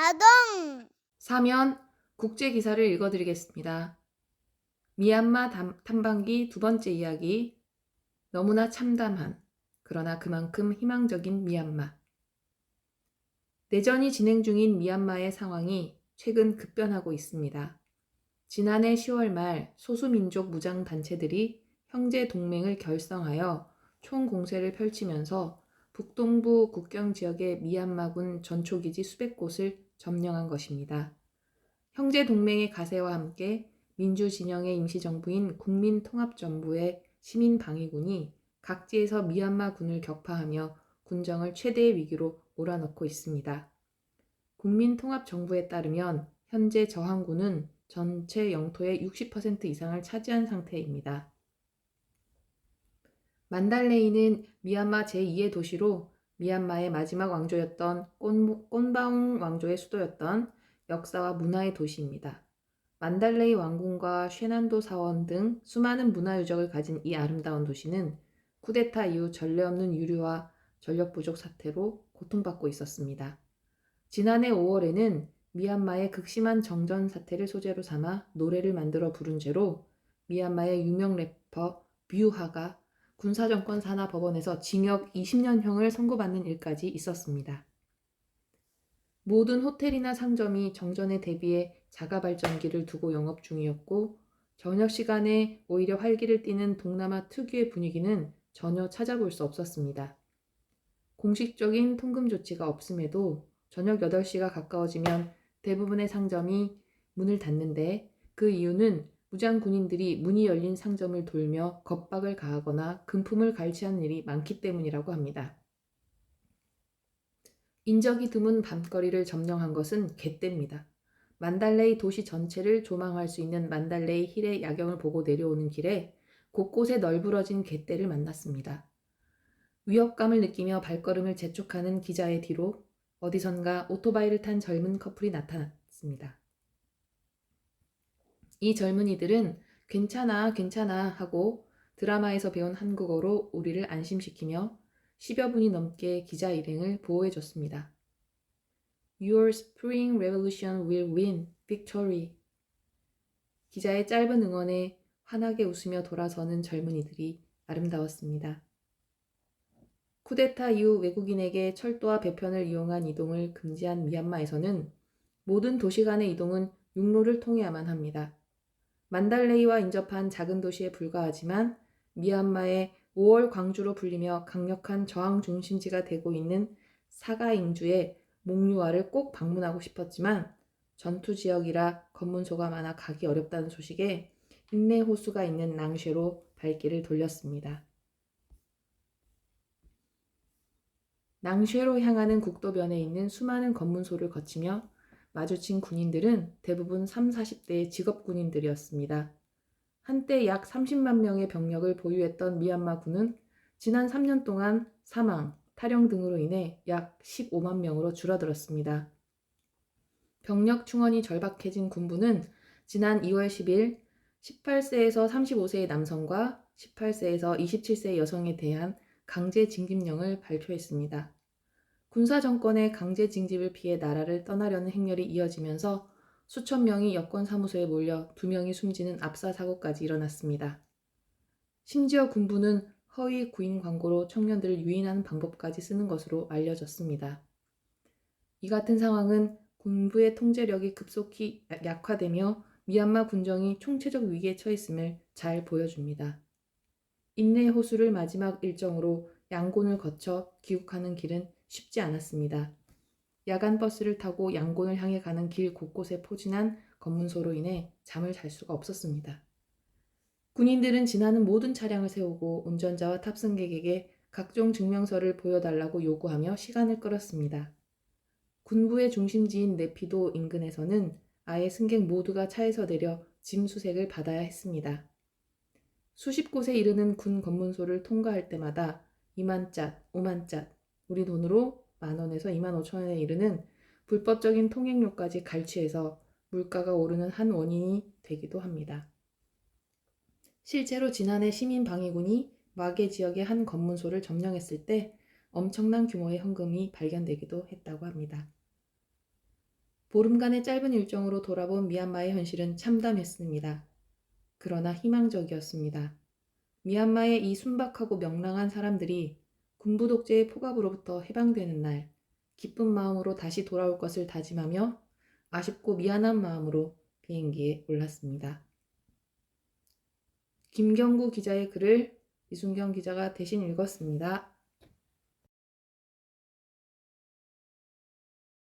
아동 사면 국제 기사를 읽어드리겠습니다. 미얀마 탐방기 두 번째 이야기. 너무나 참담한, 그러나 그만큼 희망적인 미얀마. 내전이 진행 중인 미얀마의 상황이 최근 급변하고 있습니다. 지난해 10월 말 소수민족 무장단체들이 형제 동맹을 결성하여 총공세를 펼치면서 북동부 국경 지역의 미얀마군 전초기지 수백 곳을 점령한 것입니다. 형제 동맹의 가세와 함께 민주진영의 임시정부인 국민통합정부의 시민방위군이 각지에서 미얀마 군을 격파하며 군정을 최대의 위기로 몰아넣고 있습니다. 국민통합정부에 따르면 현재 저항군은 전체 영토의 60% 이상을 차지한 상태입니다. 만달레이는 미얀마 제2의 도시로 미얀마의 마지막 왕조였던 꼰바웅 왕조의 수도였던 역사와 문화의 도시입니다. 만달레이 왕궁과 쉐난도 사원 등 수많은 문화유적을 가진 이 아름다운 도시는 쿠데타 이후 전례 없는 유류와 전력 부족 사태로 고통받고 있었습니다. 지난해 5월에는 미얀마의 극심한 정전 사태를 소재로 삼아 노래를 만들어 부른 죄로 미얀마의 유명 래퍼 뷰하가 군사정권 산하 법원에서 징역 20년형을 선고받는 일까지 있었습니다. 모든 호텔이나 상점이 정전에 대비해 자가발전기를 두고 영업 중이었고 저녁 시간에 오히려 활기를 띠는 동남아 특유의 분위기는 전혀 찾아볼 수 없었습니다. 공식적인 통금 조치가 없음에도 저녁 8시가 가까워지면 대부분의 상점이 문을 닫는데 그 이유는 무장 군인들이 문이 열린 상점을 돌며 겁박을 가하거나 금품을 갈취하는 일이 많기 때문이라고 합니다. 인적이 드문 밤거리를 점령한 것은 갯대입니다. 만달레이 도시 전체를 조망할 수 있는 만달레이 힐의 야경을 보고 내려오는 길에 곳곳에 널브러진 갯대를 만났습니다. 위협감을 느끼며 발걸음을 재촉하는 기자의 뒤로 어디선가 오토바이를 탄 젊은 커플이 나타났습니다. 이 젊은이들은 괜찮아, 괜찮아 하고 드라마에서 배운 한국어로 우리를 안심시키며 10여 분이 넘게 기자 일행을 보호해줬습니다. Your Spring Revolution will win, victory. 기자의 짧은 응원에 환하게 웃으며 돌아서는 젊은이들이 아름다웠습니다. 쿠데타 이후 외국인에게 철도와 배편을 이용한 이동을 금지한 미얀마에서는 모든 도시 간의 이동은 육로를 통해야만 합니다. 만달레이와 인접한 작은 도시에 불과하지만 미얀마의 5월 광주로 불리며 강력한 저항 중심지가 되고 있는 사가잉주의 몽유아를 꼭 방문하고 싶었지만 전투 지역이라 검문소가 많아 가기 어렵다는 소식에 인내 호수가 있는 낭쉐로 발길을 돌렸습니다. 낭쉐로 향하는 국도변에 있는 수많은 검문소를 거치며 마주친 군인들은 대부분 30, 40대의 직업군인들이었습니다. 한때 약 30만 명의 병력을 보유했던 미얀마 군은 지난 3년 동안 사망, 탈영 등으로 인해 약 15만 명으로 줄어들었습니다. 병력 충원이 절박해진 군부는 지난 2월 10일 18세에서 35세의 남성과 18세에서 27세의 여성에 대한 강제 징집령을 발표했습니다. 군사 정권의 강제 징집을 피해 나라를 떠나려는 행렬이 이어지면서 수천 명이 여권 사무소에 몰려 2명이 숨지는 압사 사고까지 일어났습니다. 심지어 군부는 허위 구인 광고로 청년들을 유인하는 방법까지 쓰는 것으로 알려졌습니다. 이 같은 상황은 군부의 통제력이 급속히 약화되며 미얀마 군정이 총체적 위기에 처했음을 잘 보여줍니다. 인내 호수를 마지막 일정으로 양곤을 거쳐 귀국하는 길은 쉽지 않았습니다. 야간 버스를 타고 양곤을 향해 가는 길 곳곳에 포진한 검문소로 인해 잠을 잘 수가 없었습니다. 군인들은 지나는 모든 차량을 세우고 운전자와 탑승객에게 각종 증명서를 보여달라고 요구하며 시간을 끌었습니다. 군부의 중심지인 네피도 인근에서는 아예 승객 모두가 차에서 내려 짐 수색을 받아야 했습니다. 수십 곳에 이르는 군 검문소를 통과할 때마다 2만 cat, 5만 cat, 우리 돈으로 10,000원에서 25,000원에 이르는 불법적인 통행료까지 갈취해서 물가가 오르는 한 원인이 되기도 합니다. 실제로 지난해 시민방위군이 마게 지역의 한 검문소를 점령했을 때 엄청난 규모의 현금이 발견되기도 했다고 합니다. 보름간의 짧은 일정으로 돌아본 미얀마의 현실은 참담했습니다. 그러나 희망적이었습니다. 미얀마의 이 순박하고 명랑한 사람들이 군부 독재의 폭압으로부터 해방되는 날, 기쁜 마음으로 다시 돌아올 것을 다짐하며 아쉽고 미안한 마음으로 비행기에 올랐습니다. 김경구 기자의 글을 이순경 기자가 대신 읽었습니다.